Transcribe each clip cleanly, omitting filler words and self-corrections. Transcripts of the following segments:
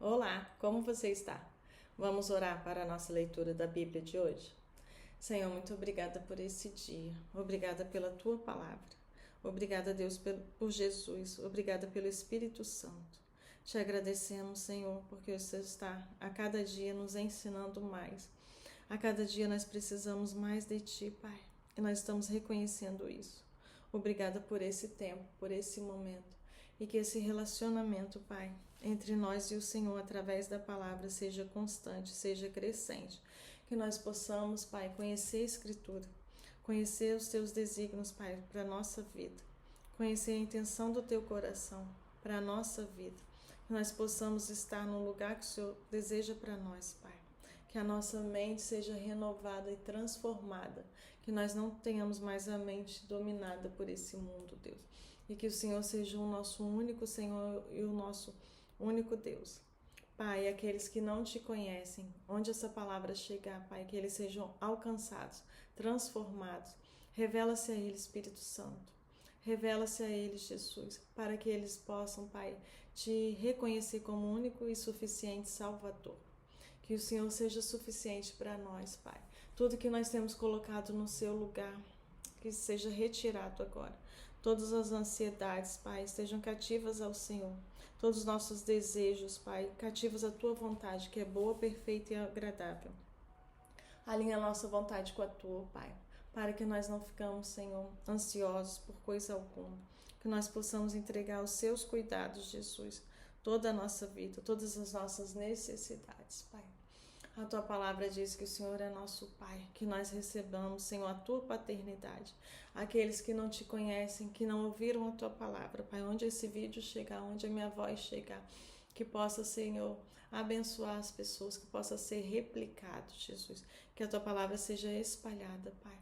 Olá, como você está? Vamos orar para a nossa leitura da Bíblia de hoje? Senhor, muito obrigada por esse dia. Obrigada pela tua palavra. Obrigada, Deus, por Jesus. Obrigada pelo Espírito Santo. Te agradecemos, Senhor, porque você está a cada dia nos ensinando mais. A cada dia nós precisamos mais de ti, Pai. E nós estamos reconhecendo isso. Obrigada por esse tempo, por esse momento. E que esse relacionamento, Pai, entre nós e o Senhor, através da palavra, seja constante, seja crescente. Que nós possamos, Pai, conhecer a Escritura, conhecer os Teus desígnios, Pai, para a nossa vida, conhecer a intenção do Teu coração para a nossa vida. Que nós possamos estar no lugar que o Senhor deseja para nós, Pai. Que a nossa mente seja renovada e transformada, que nós não tenhamos mais a mente dominada por esse mundo, Deus. E que o Senhor seja o nosso único Senhor e o nosso único Deus. Pai, aqueles que não te conhecem, onde essa palavra chegar, Pai, que eles sejam alcançados, transformados. Revela-se a eles, Espírito Santo. Revela-se a eles, Jesus, para que eles possam, Pai, te reconhecer como único e suficiente Salvador. Que o Senhor seja suficiente para nós, Pai. Tudo que nós temos colocado no seu lugar, que seja retirado agora. Todas as ansiedades, Pai, estejam cativas ao Senhor. Todos os nossos desejos, Pai, cativos à Tua vontade, que é boa, perfeita e agradável. Alinha a nossa vontade com a Tua, Pai, para que nós não ficamos, Senhor, ansiosos por coisa alguma. Que nós possamos entregar aos Seus cuidados, Jesus, toda a nossa vida, todas as nossas necessidades, Pai. A Tua palavra diz que o Senhor é nosso Pai, que nós recebamos, Senhor, a Tua paternidade. Aqueles que não Te conhecem, que não ouviram a Tua palavra, Pai, onde esse vídeo chegar, onde a minha voz chegar, que possa, Senhor, abençoar as pessoas, que possa ser replicado, Jesus. Que a Tua palavra seja espalhada, Pai.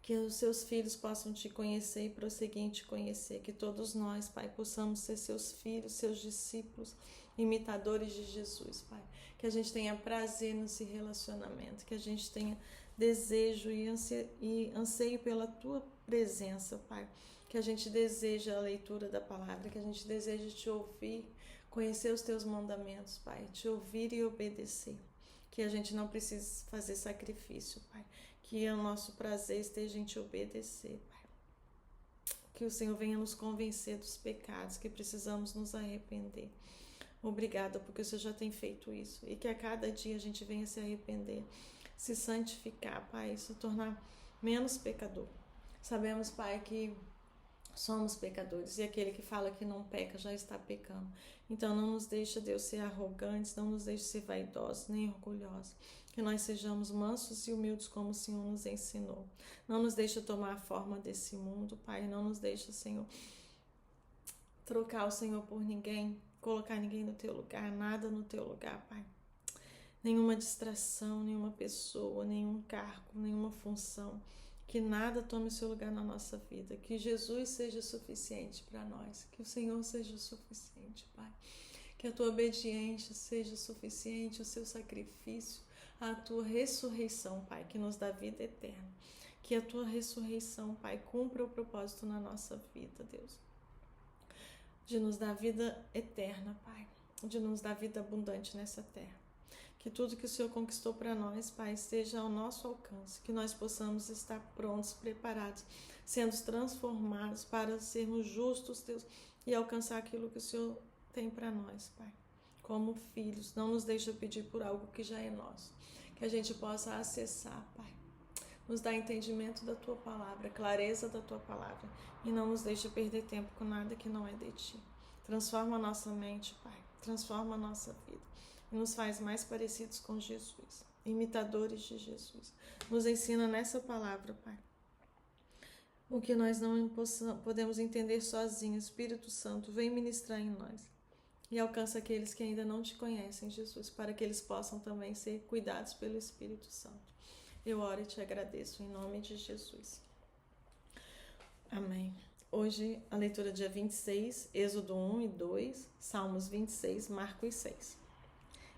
Que os Seus filhos possam Te conhecer e prosseguir em Te conhecer. Que todos nós, Pai, possamos ser Seus filhos, Seus discípulos, imitadores de Jesus, Pai. Que a gente tenha prazer nesse relacionamento, que a gente tenha desejo e anseio pela Tua presença, Pai. Que a gente deseja a leitura da palavra, que a gente deseja Te ouvir, conhecer os Teus mandamentos, Pai. Te ouvir e obedecer. Que a gente não precise fazer sacrifício, Pai. Que o nosso prazer esteja em Te obedecer, Pai. Que o Senhor venha nos convencer dos pecados, que precisamos nos arrepender. Obrigada, porque o Senhor já tem feito isso. E que a cada dia a gente venha se arrepender, se santificar, Pai, se tornar menos pecador. Sabemos, Pai, que somos pecadores e aquele que fala que não peca já está pecando. Então não nos deixa, Deus, ser arrogantes, não nos deixa ser vaidosos nem orgulhosos. Que nós sejamos mansos e humildes como o Senhor nos ensinou. Não nos deixa tomar a forma desse mundo, Pai. Não nos deixa, Senhor, trocar o Senhor por ninguém, colocar ninguém no Teu lugar, nada no Teu lugar, Pai. Nenhuma distração, nenhuma pessoa, nenhum cargo, nenhuma função. Que nada tome o seu lugar na nossa vida. Que Jesus seja suficiente para nós. Que o Senhor seja suficiente, Pai. Que a Tua obediência seja suficiente, o Seu sacrifício, a Tua ressurreição, Pai, que nos dá vida eterna. Que a Tua ressurreição, Pai, cumpra o propósito na nossa vida, Deus. De nos dar vida eterna, Pai. De nos dar vida abundante nessa terra. Que tudo que o Senhor conquistou para nós, Pai, esteja ao nosso alcance. Que nós possamos estar prontos, preparados, sendo transformados para sermos justos, Deus, e alcançar aquilo que o Senhor tem para nós, Pai. Como filhos, não nos deixa pedir por algo que já é nosso. Que a gente possa acessar, Pai. Nos dá entendimento da Tua palavra, clareza da Tua palavra. E não nos deixa perder tempo com nada que não é de Ti. Transforma a nossa mente, Pai. Transforma a nossa vida. E nos faz mais parecidos com Jesus, imitadores de Jesus. Nos ensina nessa palavra, Pai, o que nós não podemos entender sozinhos. Espírito Santo, vem ministrar em nós e alcança aqueles que ainda não Te conhecem, Jesus, para que eles possam também ser cuidados pelo Espírito Santo. Eu oro e Te agradeço em nome de Jesus. Amém. Hoje a leitura dia 26, Êxodo 1 e 2, Salmos 26, Marcos 6.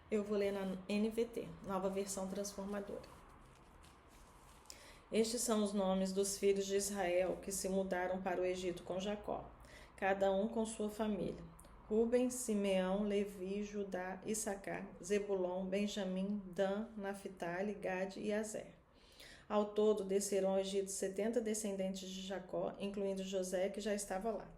Eu vou ler na NVT, Nova Versão Transformadora. Estes são os nomes dos filhos de Israel que se mudaram para o Egito com Jacó, cada um com sua família. Ruben, Simeão, Levi, Judá, Issacar, Zebulon, Benjamim, Dan, Naphtali, Gade e Aser. Ao todo, desceram ao Egito 70 descendentes de Jacó, incluindo José, que já estava lá.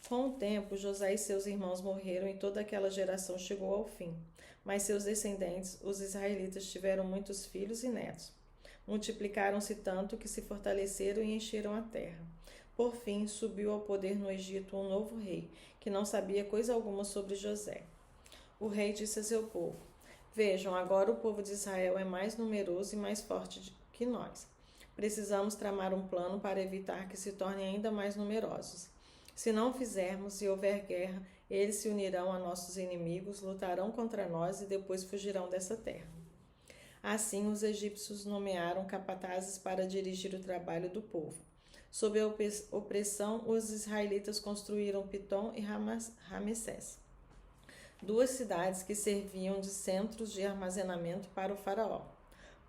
Com o tempo, José e seus irmãos morreram e toda aquela geração chegou ao fim. Mas seus descendentes, os israelitas, tiveram muitos filhos e netos. Multiplicaram-se tanto que se fortaleceram e encheram a terra. Por fim, subiu ao poder no Egito um novo rei, que não sabia coisa alguma sobre José. O rei disse a seu povo: Vejam, agora o povo de Israel é mais numeroso e mais forte que nós. Precisamos tramar um plano para evitar que se tornem ainda mais numerosos. Se não fizermos e houver guerra, eles se unirão a nossos inimigos, lutarão contra nós e depois fugirão dessa terra. Assim, os egípcios nomearam capatazes para dirigir o trabalho do povo. Sob a opressão, os israelitas construíram Pitom e Ramessés, duas cidades que serviam de centros de armazenamento para o faraó.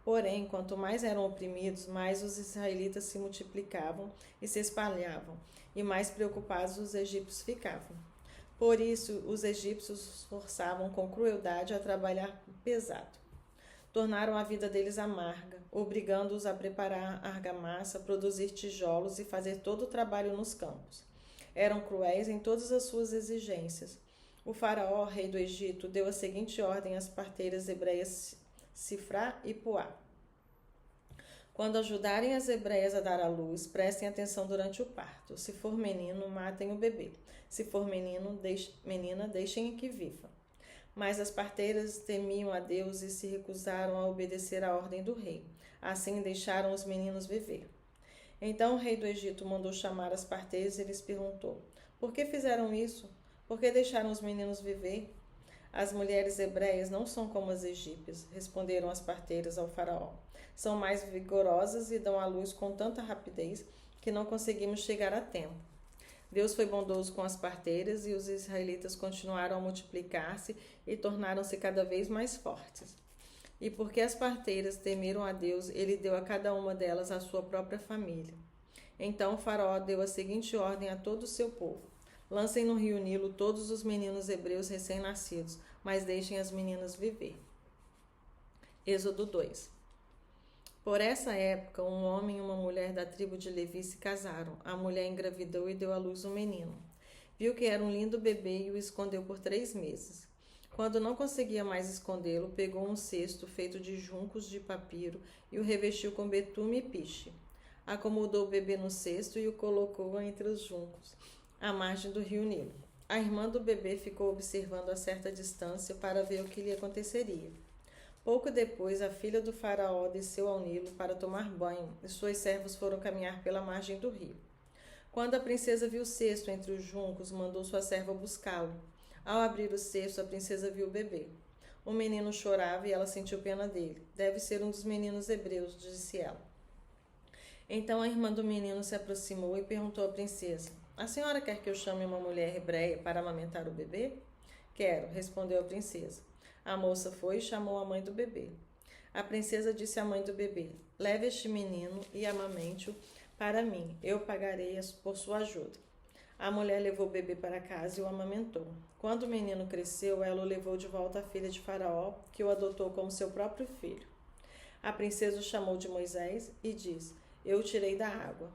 Porém, quanto mais eram oprimidos, mais os israelitas se multiplicavam e se espalhavam, e mais preocupados os egípcios ficavam. Por isso, os egípcios os forçavam com crueldade a trabalhar pesado. Tornaram a vida deles amarga, obrigando-os a preparar argamassa, produzir tijolos e fazer todo o trabalho nos campos. Eram cruéis em todas as suas exigências. O faraó, rei do Egito, deu a seguinte ordem às parteiras hebreias Sifrá e Puá: Quando ajudarem as hebreias a dar à luz, prestem atenção durante o parto. Se for menino, matem o bebê. Se for menina, deixem que viva. Mas as parteiras temiam a Deus e se recusaram a obedecer à ordem do rei. Assim deixaram os meninos viver. Então o rei do Egito mandou chamar as parteiras e lhes perguntou: Por que fizeram isso? Por que deixaram os meninos viver? As mulheres hebreias não são como as egípcias, responderam as parteiras ao faraó. São mais vigorosas e dão à luz com tanta rapidez que não conseguimos chegar a tempo. Deus foi bondoso com as parteiras e os israelitas continuaram a multiplicar-se e tornaram-se cada vez mais fortes. E porque as parteiras temeram a Deus, ele deu a cada uma delas a sua própria família. Então o faraó deu a seguinte ordem a todo o seu povo: Lancem no rio Nilo todos os meninos hebreus recém-nascidos, mas deixem as meninas viver. Êxodo 2. Por essa época, um homem e uma mulher da tribo de Levi se casaram. A mulher engravidou e deu à luz um menino. Viu que era um lindo bebê e o escondeu por 3 meses. Quando não conseguia mais escondê-lo, pegou um cesto feito de juncos de papiro e o revestiu com betume e piche. Acomodou o bebê no cesto e o colocou entre os juncos, à margem do rio Nilo. A irmã do bebê ficou observando a certa distância para ver o que lhe aconteceria. Pouco depois, a filha do faraó desceu ao Nilo para tomar banho e suas servas foram caminhar pela margem do rio. Quando a princesa viu o cesto entre os juncos, mandou sua serva buscá-lo. Ao abrir o cesto, a princesa viu o bebê. O menino chorava e ela sentiu pena dele. Deve ser um dos meninos hebreus, disse ela. Então a irmã do menino se aproximou e perguntou à princesa: A senhora quer que eu chame uma mulher hebreia para amamentar o bebê? Quero, respondeu a princesa. A moça foi e chamou a mãe do bebê. A princesa disse à mãe do bebê: Leve este menino e amamente-o para mim. Eu pagarei por sua ajuda. A mulher levou o bebê para casa e o amamentou. Quando o menino cresceu, ela o levou de volta à filha de Faraó, que o adotou como seu próprio filho. A princesa o chamou de Moisés e disse: Eu o tirei da água.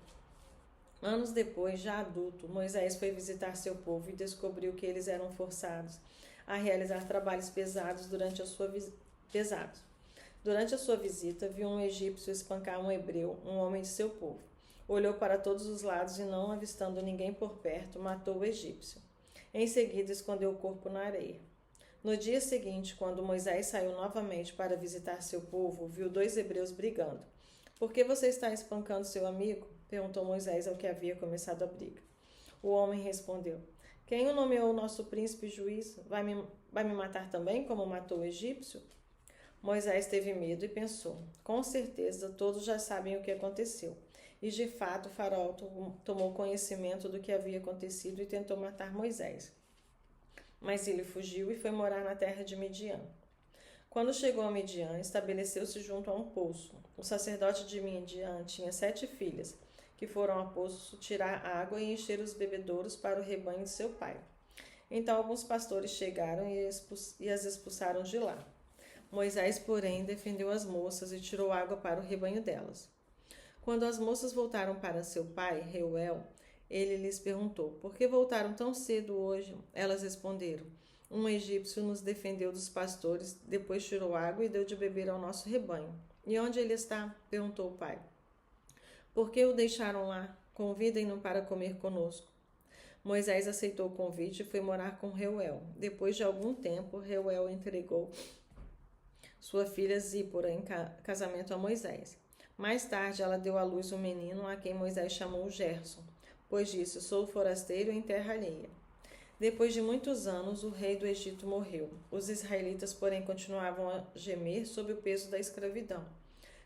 Anos depois, já adulto, Moisés foi visitar seu povo e descobriu que eles eram forçados a realizar trabalhos pesados durante a sua visita, viu um egípcio espancar um hebreu, um homem de seu povo. Olhou para todos os lados e, não avistando ninguém por perto, matou o egípcio. Em seguida, escondeu o corpo na areia. No dia seguinte, quando Moisés saiu novamente para visitar seu povo, viu 2 hebreus brigando. Por que você está espancando seu amigo? Perguntou Moisés ao que havia começado a briga. O homem respondeu: Quem o nomeou nosso príncipe juiz? Vai me matar também, como matou o egípcio? Moisés teve medo e pensou: Com certeza todos já sabem o que aconteceu. E de fato o faraó tomou conhecimento do que havia acontecido e tentou matar Moisés. Mas ele fugiu e foi morar na terra de Midian. Quando chegou a Midian, estabeleceu-se junto a um poço. O sacerdote de Midian tinha 7 filhas, que foram ao poço tirar água e encher os bebedouros para o rebanho de seu pai. Então alguns pastores chegaram e as expulsaram de lá. Moisés, porém, defendeu as moças e tirou água para o rebanho delas. Quando as moças voltaram para seu pai, Reuel, ele lhes perguntou: por que voltaram tão cedo hoje? Elas responderam: um egípcio nos defendeu dos pastores, depois tirou água e deu de beber ao nosso rebanho. E onde ele está? Perguntou o pai. Por que o deixaram lá? Convidem-no para comer conosco. Moisés aceitou o convite e foi morar com Reuel. Depois de algum tempo, Reuel entregou sua filha Zípora em casamento a Moisés. Mais tarde, ela deu à luz um menino a quem Moisés chamou Gerson, pois disse: sou forasteiro em terra alheia. Depois de muitos anos, o rei do Egito morreu. Os israelitas, porém, continuavam a gemer sob o peso da escravidão.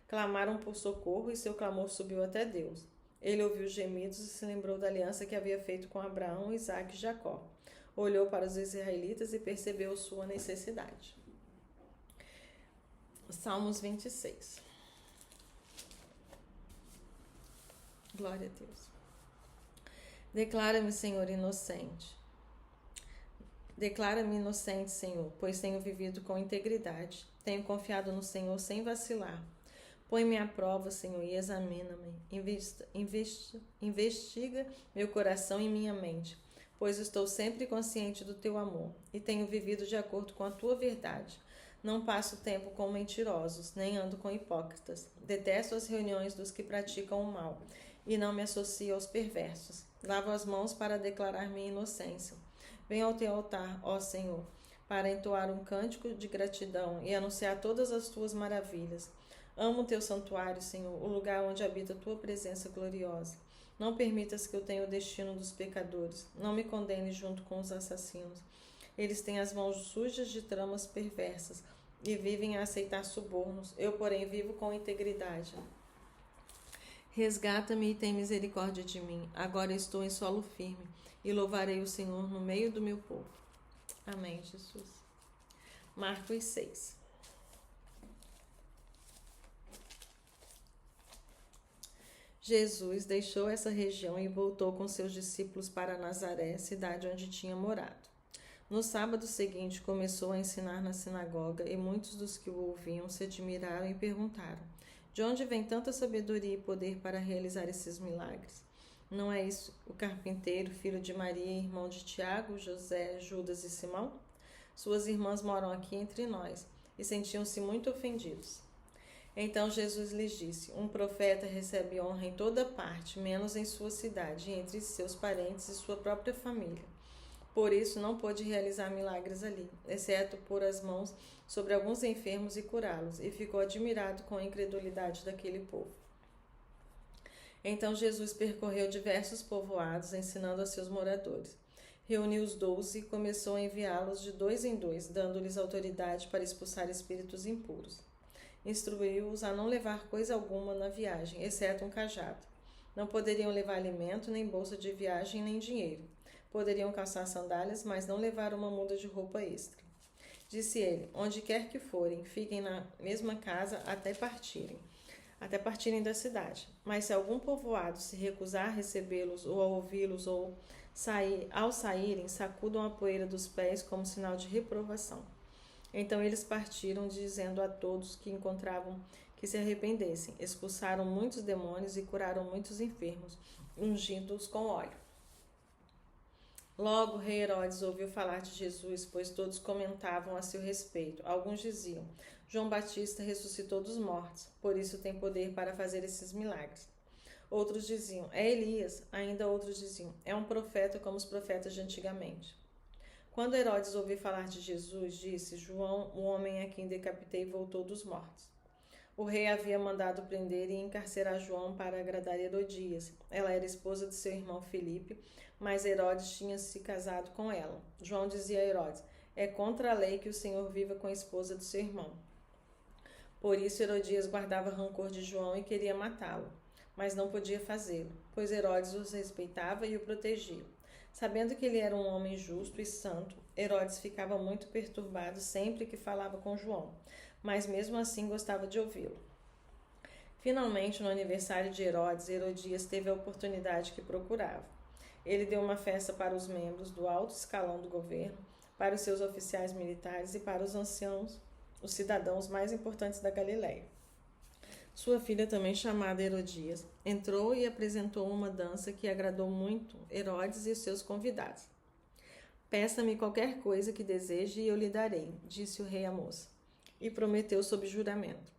Clamaram por socorro e seu clamor subiu até Deus. Ele ouviu os gemidos e se lembrou da aliança que havia feito com Abraão, Isaque e Jacó. Olhou para os israelitas e percebeu sua necessidade. Salmos 26. Glória a Deus. Declara-me, Senhor, inocente. Declara-me inocente, Senhor, pois tenho vivido com integridade. Tenho confiado no Senhor sem vacilar. Põe-me à prova, Senhor, e examina-me. Investiga meu coração e minha mente, pois estou sempre consciente do teu amor e tenho vivido de acordo com a tua verdade. Não passo tempo com mentirosos, nem ando com hipócritas. Detesto as reuniões dos que praticam o mal e não me associo aos perversos. Lavo as mãos para declarar minha inocência. Venho ao teu altar, ó Senhor, para entoar um cântico de gratidão e anunciar todas as tuas maravilhas. Amo o teu santuário, Senhor, o lugar onde habita a tua presença gloriosa. Não permitas que eu tenha o destino dos pecadores. Não me condene junto com os assassinos. Eles têm as mãos sujas de tramas perversas e vivem a aceitar subornos. Eu, porém, vivo com integridade. Resgata-me e tem misericórdia de mim. Agora estou em solo firme e louvarei o Senhor no meio do meu povo. Amém, Jesus. Marcos 6. Jesus deixou essa região e voltou com seus discípulos para Nazaré, cidade onde tinha morado. No sábado seguinte, começou a ensinar na sinagoga e muitos dos que o ouviam se admiraram e perguntaram: de onde vem tanta sabedoria e poder para realizar esses milagres? Não é isso o carpinteiro, filho de Maria, irmão de Tiago, José, Judas e Simão? Suas irmãs moram aqui entre nós. E sentiam-se muito ofendidos. Então Jesus lhes disse: um profeta recebe honra em toda parte, menos em sua cidade, entre seus parentes e sua própria família. Por isso não pôde realizar milagres ali, exceto pôr as mãos sobre alguns enfermos e curá-los, e ficou admirado com a incredulidade daquele povo. Então Jesus percorreu diversos povoados, ensinando a seus moradores. Reuniu os 12 e começou a enviá-los de dois em dois, dando-lhes autoridade para expulsar espíritos impuros. Instruiu-os a não levar coisa alguma na viagem, exceto um cajado. Não poderiam levar alimento, nem bolsa de viagem, nem dinheiro. Poderiam calçar sandálias, mas não levar uma muda de roupa extra. Disse ele: onde quer que forem, fiquem na mesma casa até partirem da cidade. Mas se algum povoado se recusar a recebê-los ou a ouvi-los ao saírem, sacudam a poeira dos pés como sinal de reprovação. Então eles partiram, dizendo a todos que encontravam que se arrependessem. Expulsaram muitos demônios e curaram muitos enfermos, ungindo-os com óleo. Logo, o rei Herodes ouviu falar de Jesus, pois todos comentavam a seu respeito. Alguns diziam: João Batista ressuscitou dos mortos, por isso tem poder para fazer esses milagres. Outros diziam: é Elias. Ainda outros diziam: é um profeta como os profetas de antigamente. Quando Herodes ouviu falar de Jesus, disse: João, o homem a quem decapitei, voltou dos mortos. O rei havia mandado prender e encarcerar João para agradar Herodias. Ela era esposa de seu irmão Filipe, mas Herodes tinha se casado com ela. João dizia a Herodes: é contra a lei que o Senhor viva com a esposa do seu irmão. Por isso Herodias guardava rancor de João e queria matá-lo, mas não podia fazê-lo, pois Herodes os respeitava e o protegia. Sabendo que ele era um homem justo e santo, Herodes ficava muito perturbado sempre que falava com João, mas mesmo assim gostava de ouvi-lo. Finalmente, no aniversário de Herodes, Herodias teve a oportunidade que procurava. Ele deu uma festa para os membros do alto escalão do governo, para os seus oficiais militares e para os anciãos, os cidadãos mais importantes da Galiléia. Sua filha, também chamada Herodias, entrou e apresentou uma dança que agradou muito Herodes e os seus convidados. Peça-me qualquer coisa que deseje e eu lhe darei, disse o rei à moça, e prometeu sob juramento.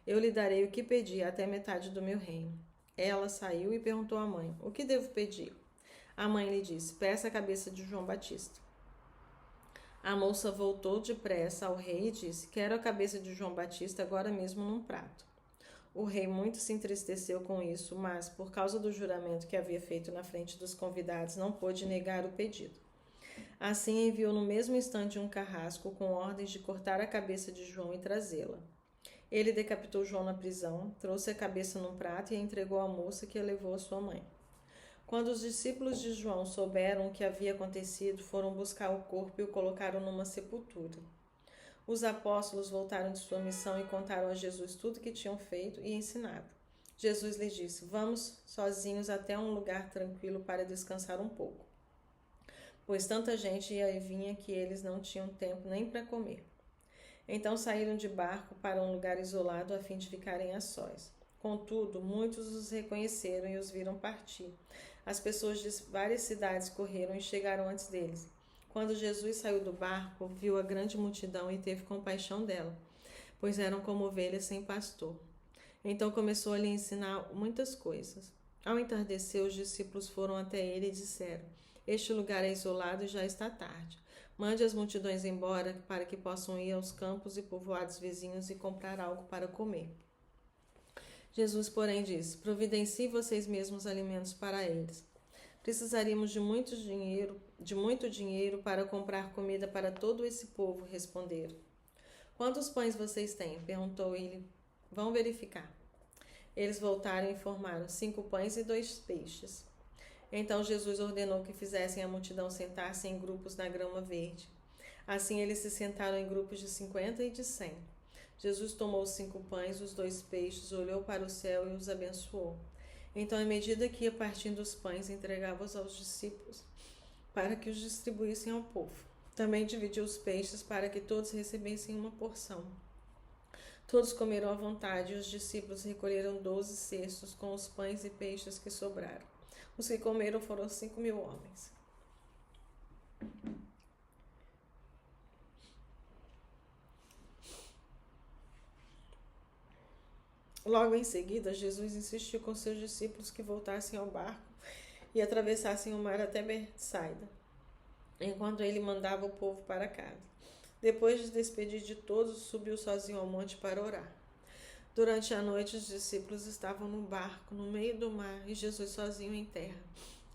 Eu lhe darei o que pedi, até metade do meu reino. Ela saiu e perguntou à mãe, o que devo pedir? A mãe lhe disse, peça a cabeça de João Batista. A moça voltou depressa ao rei e disse, quero a cabeça de João Batista agora mesmo num prato. O rei muito se entristeceu com isso, mas, por causa do juramento que havia feito na frente dos convidados, não pôde negar o pedido. Assim enviou no mesmo instante um carrasco com ordens de cortar a cabeça de João e trazê-la. Ele decapitou João na prisão, trouxe a cabeça num prato e a entregou à moça, que a levou à sua mãe. Quando os discípulos de João souberam o que havia acontecido, foram buscar o corpo e o colocaram numa sepultura. Os apóstolos voltaram de sua missão e contaram a Jesus tudo o que tinham feito e ensinado. Jesus lhes disse, vamos sozinhos até um lugar tranquilo para descansar um pouco, pois tanta gente ia e vinha que eles não tinham tempo nem para comer. Então saíram de barco para um lugar isolado a fim de ficarem a sós. Contudo, muitos os reconheceram e os viram partir. As pessoas de várias cidades correram e chegaram antes deles. Quando Jesus saiu do barco, viu a grande multidão e teve compaixão dela, pois eram como ovelhas sem pastor. Então começou a lhe ensinar muitas coisas. Ao entardecer, os discípulos foram até ele e disseram, este lugar é isolado e já está tarde. Mande as multidões embora para que possam ir aos campos e povoados vizinhos e comprar algo para comer. Jesus, porém, disse, providencie vocês mesmos alimentos para eles. Precisaríamos de muito dinheiro para comprar comida para todo esse povo, responderam. Quantos pães vocês têm? Perguntou ele. Vão verificar. Eles voltaram e informaram, 5 pães e 2 peixes. Então Jesus ordenou que fizessem a multidão sentar-se em grupos na grama verde. Assim eles se sentaram em grupos de 50 e de 100. Jesus tomou os 5 pães, os 2 peixes, olhou para o céu e os abençoou. Então, à medida que ia partindo os pães, entregava-os aos discípulos, para que os distribuíssem ao povo. Também dividiu os peixes para que todos recebessem uma porção. Todos comeram à vontade e os discípulos recolheram 12 cestos com os pães e peixes que sobraram. Os que comeram foram 5.000 homens. Logo em seguida, Jesus insistiu com seus discípulos que voltassem ao barco e atravessassem o mar até Betsaida, enquanto ele mandava o povo para casa. Depois de despedir de todos, subiu sozinho ao monte para orar. Durante a noite, os discípulos estavam no barco, no meio do mar, e Jesus sozinho em terra.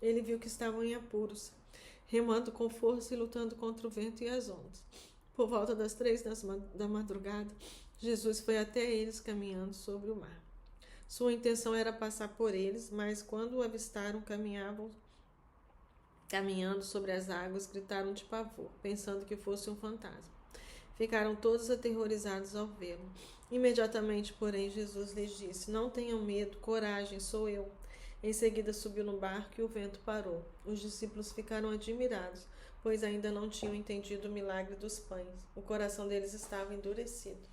Ele viu que estavam em apuros, remando com força e lutando contra o vento e as ondas. Por volta das 3 da madrugada, Jesus foi até eles caminhando sobre o mar. Sua intenção era passar por eles, mas quando o avistaram caminhando sobre as águas, gritaram de pavor, pensando que fosse um fantasma. Ficaram todos aterrorizados ao vê-lo. Imediatamente, porém, Jesus lhes disse, não tenham medo, coragem, sou eu. Em seguida subiu no barco e o vento parou. Os discípulos ficaram admirados, pois ainda não tinham entendido o milagre dos pães. O coração deles estava endurecido.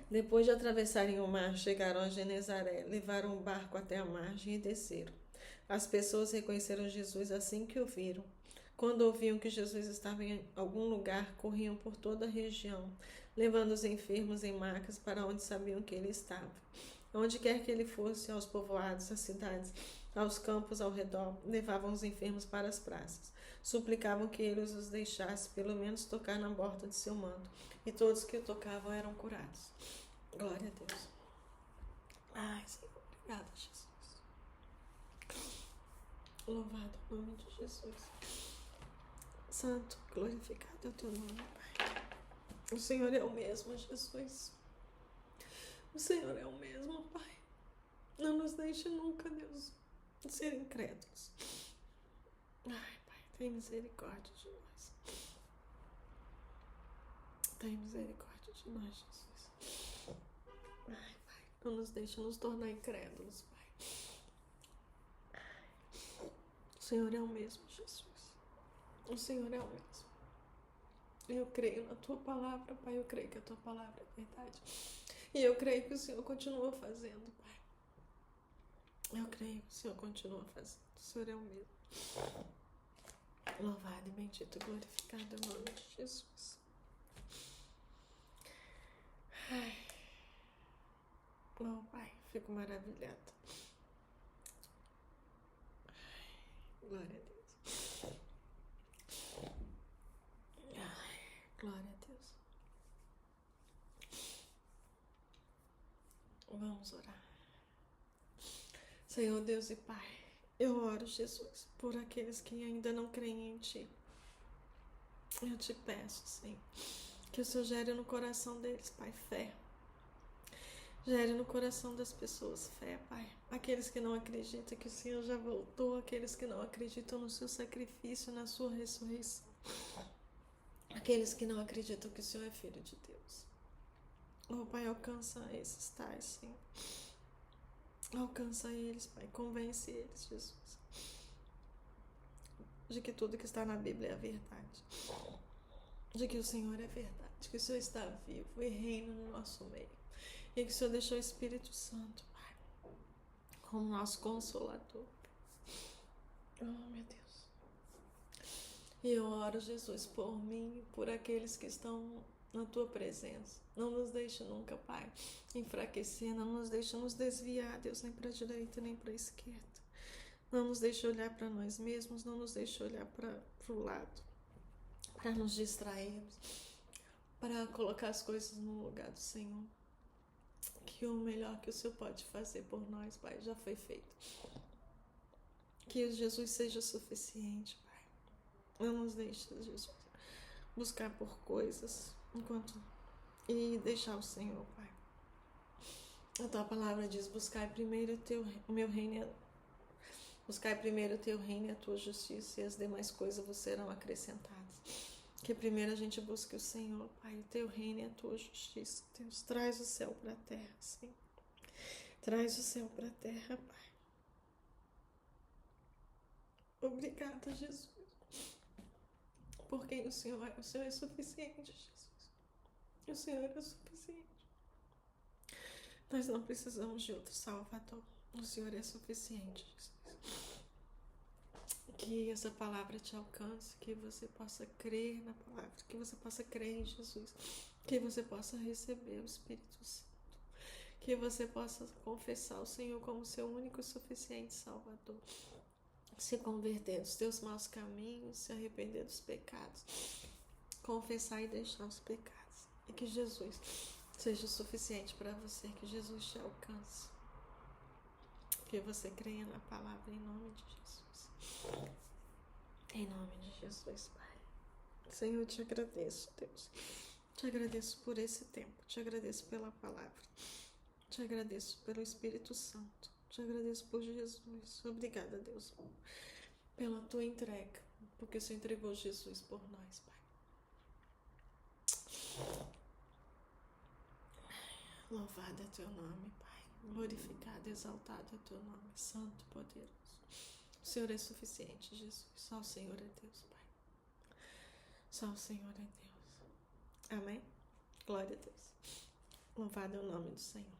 Depois de atravessarem o mar, chegaram a Genezaré, levaram o barco até a margem e desceram. As pessoas reconheceram Jesus assim que o viram. Quando ouviam que Jesus estava em algum lugar, corriam por toda a região, levando os enfermos em macas para onde sabiam que ele estava. Onde quer que ele fosse, aos povoados, às cidades, aos campos ao redor, levavam os enfermos para as praças. Suplicavam que ele os deixasse, pelo menos tocar na borda de seu manto, e todos que o tocavam eram curados. Glória a Deus. Ai, Senhor, obrigada, Jesus. Louvado o nome de Jesus. Santo, glorificado é o teu nome, Pai. O Senhor é o mesmo, Jesus. O Senhor é o mesmo, Pai. Não nos deixe nunca, Deus, ser incrédulos. Ai, Pai, tem misericórdia de nós. Tem misericórdia de nós, Jesus. Ai, Pai, não nos deixe nos tornar incrédulos, Pai. Senhor é o mesmo, Jesus. O Senhor é o mesmo. Eu creio na tua palavra, Pai. Eu creio que a tua palavra é verdade. E eu creio que o Senhor continua fazendo, Pai. Eu creio que o Senhor continua fazendo. O Senhor é o mesmo. Louvado e bendito, glorificado é o nome de Jesus. Ai. Oh, Pai, fico maravilhada. Glória a Deus. Ai, glória a Deus. Vamos orar. Senhor Deus e Pai, eu oro, Jesus, por aqueles que ainda não creem em Ti. Eu te peço, Senhor, que o Senhor gere no coração deles, Pai, fé. Gere no coração das pessoas fé, Pai. Aqueles que não acreditam que o Senhor já voltou, aqueles que não acreditam no seu sacrifício, na sua ressurreição. Aqueles que não acreditam que o Senhor é Filho de Deus. Oh, Pai, alcança esses tais, Senhor. Alcança eles, Pai. Convence eles, Jesus, de que tudo que está na Bíblia é a verdade. De que o Senhor é verdade. Que o Senhor está vivo e reina no nosso meio. E que o Senhor deixou o Espírito Santo, Pai, como nosso consolador. Oh, meu Deus. E eu oro, Jesus, por mim e por aqueles que estão na Tua presença. Não nos deixe nunca, Pai, enfraquecer. Não nos deixe nos desviar, Deus, nem para a direita nem para a esquerda. Não nos deixe olhar para nós mesmos. Não nos deixe olhar para o lado, para nos distrairmos, para colocar as coisas no lugar do Senhor. Que o melhor que o Senhor pode fazer por nós, Pai, já foi feito. Que Jesus seja suficiente, Pai. Não nos deixe, Jesus, buscar por coisas e deixar o Senhor, Pai. A tua palavra diz: buscai primeiro o meu reino, buscai primeiro o teu reino e a tua justiça, e as demais coisas vos serão acrescentadas. Que primeiro a gente busque o Senhor, Pai, o teu reino e a tua justiça. Deus, traz o céu para a terra, Senhor. Traz o céu para a terra, Pai. Obrigada, Jesus. Por quem o Senhor é? O Senhor é suficiente, Jesus. O Senhor é suficiente. Nós não precisamos de outro Salvador. O Senhor é suficiente, Jesus. Que essa palavra te alcance, que você possa crer na palavra, que você possa crer em Jesus, que você possa receber o Espírito Santo, que você possa confessar o Senhor como seu único e suficiente Salvador, se converter dos teus maus caminhos, se arrepender dos pecados, confessar e deixar os pecados, e que Jesus seja suficiente para você, que Jesus te alcance, que você creia na palavra em nome de Jesus. Em nome de Jesus, Pai. Senhor, eu te agradeço, Deus. Te agradeço por esse tempo. Te agradeço pela palavra. Te agradeço pelo Espírito Santo. Te agradeço por Jesus. Obrigada, Deus, pela tua entrega. Porque o Senhor entregou Jesus por nós, Pai. Louvado é teu nome, Pai. Glorificado, exaltado é teu nome. Santo, poderoso. O Senhor é suficiente, Jesus. Só o Senhor é Deus, Pai. Só o Senhor é Deus. Amém? Glória a Deus. Louvado é o nome do Senhor.